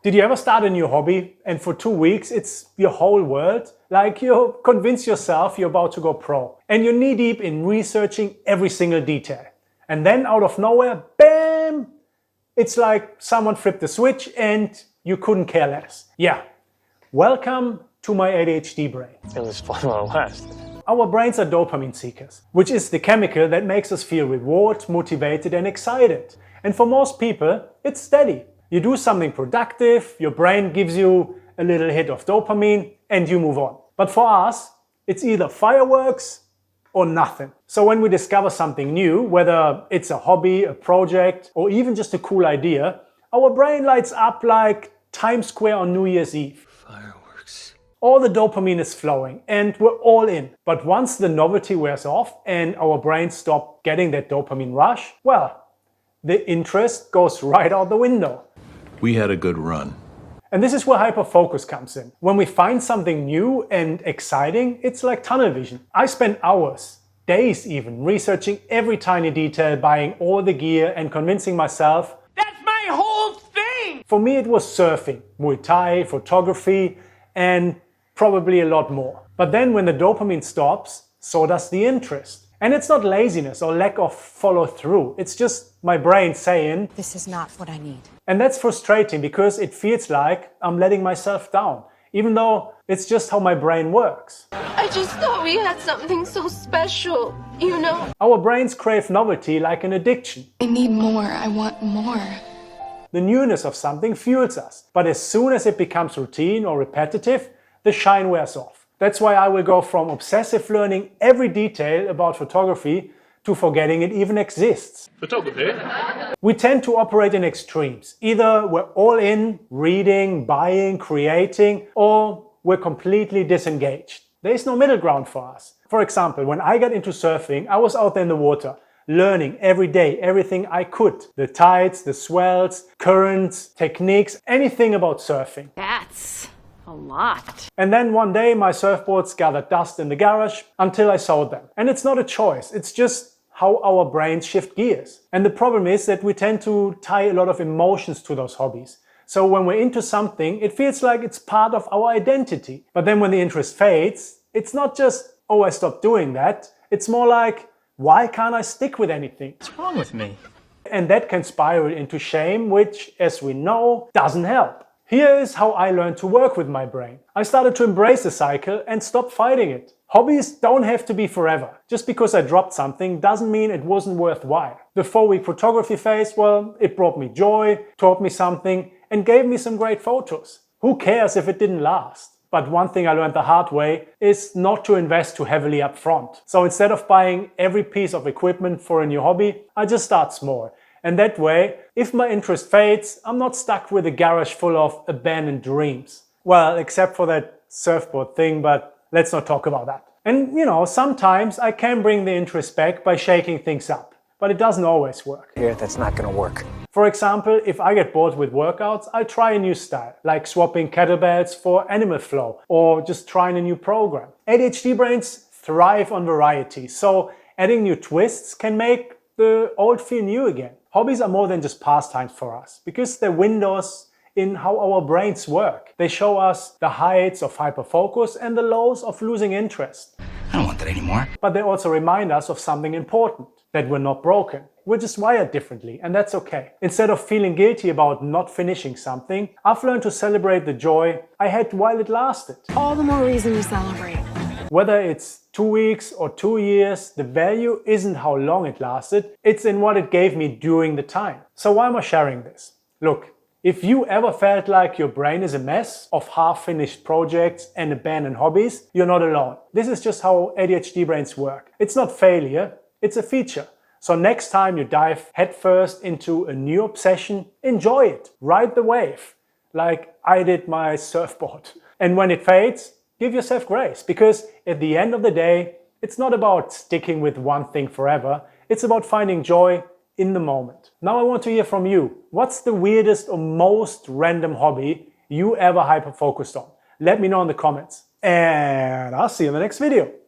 Did you ever start a new hobby and for 2 weeks it's your whole world? Like you convince yourself you're about to go pro and you're knee deep in researching every single detail. And then out of nowhere, bam! It's like someone flipped the switch and you couldn't care less. Yeah, welcome to my ADHD brain. It was fun while it lasted. Our brains are dopamine seekers, which is the chemical that makes us feel rewarded, motivated and excited. And for most people, it's steady. You do something productive, your brain gives you a little hit of dopamine and you move on. But for us, it's either fireworks or nothing. So when we discover something new, whether it's a hobby, a project, or even just a cool idea, our brain lights up like Times Square on New Year's Eve. Fireworks. All the dopamine is flowing and we're all in. But once the novelty wears off and our brains stop getting that dopamine rush, well, the interest goes right out the window. We had a good run. And this is where hyperfocus comes in. When we find something new and exciting, it's like tunnel vision. I spend hours, days even, researching every tiny detail, buying all the gear and convincing myself, that's my whole thing! For me it was surfing, Muay Thai, photography, and probably a lot more. But then when the dopamine stops, so does the interest. And it's not laziness or lack of follow through. It's just my brain saying, this is not what I need. And that's frustrating because it feels like I'm letting myself down, even though it's just how my brain works. I just thought we had something so special, you know? Our brains crave novelty like an addiction. I need more. I want more. The newness of something fuels us. But as soon as it becomes routine or repetitive, the shine wears off. That's why I will go from obsessive learning every detail about photography to forgetting it even exists. Photography? We tend to operate in extremes. Either we're all in, reading, buying, creating, or we're completely disengaged. There is no middle ground for us. For example, when I got into surfing, I was out there in the water, learning every day everything I could. The tides, the swells, currents, techniques, anything about surfing. That's a lot. And then one day my surfboards gathered dust in the garage until I sold them. And it's not a choice, it's just how our brains shift gears. And the problem is that we tend to tie a lot of emotions to those hobbies. So when we're into something, it feels like it's part of our identity. But then when the interest fades, it's not just, oh, I stopped doing that. It's more like, why can't I stick with anything? What's wrong with me? And that can spiral into shame, which, as we know, doesn't help. Here is how I learned to work with my brain. I started to embrace the cycle and stop fighting it. Hobbies don't have to be forever. Just because I dropped something doesn't mean it wasn't worthwhile. The 4-week photography phase, well, it brought me joy, taught me something, and gave me some great photos. Who cares if it didn't last? But one thing I learned the hard way is not to invest too heavily up front. So instead of buying every piece of equipment for a new hobby, I just start small. And that way, if my interest fades, I'm not stuck with a garage full of abandoned dreams. Well, except for that surfboard thing, but let's not talk about that. And you know, sometimes I can bring the interest back by shaking things up, but it doesn't always work. Here, that's not gonna work. For example, if I get bored with workouts, I'll try a new style, like swapping kettlebells for animal flow, or just trying a new program. ADHD brains thrive on variety, so adding new twists can make the old feel new again. Hobbies are more than just pastimes for us, because they're windows in how our brains work. They show us the heights of hyperfocus and the lows of losing interest. I don't want that anymore. But they also remind us of something important, that we're not broken. We're just wired differently, and that's okay. Instead of feeling guilty about not finishing something, I've learned to celebrate the joy I had while it lasted. All the more reason to celebrate. Whether it's 2 weeks or 2 years, the value isn't how long it lasted, it's in what it gave me during the time. So why am I sharing this? Look, if you ever felt like your brain is a mess of half-finished projects and abandoned hobbies, you're not alone. This is just how ADHD brains work. It's not failure, it's a feature. So next time you dive headfirst into a new obsession, enjoy it, ride the wave, like I did my surfboard. And when it fades, give yourself grace, because at the end of the day, it's not about sticking with one thing forever, it's about finding joy in the moment. Now I want to hear from you. What's the weirdest or most random hobby you ever hyper-focused on? Let me know in the comments. And I'll see you in the next video.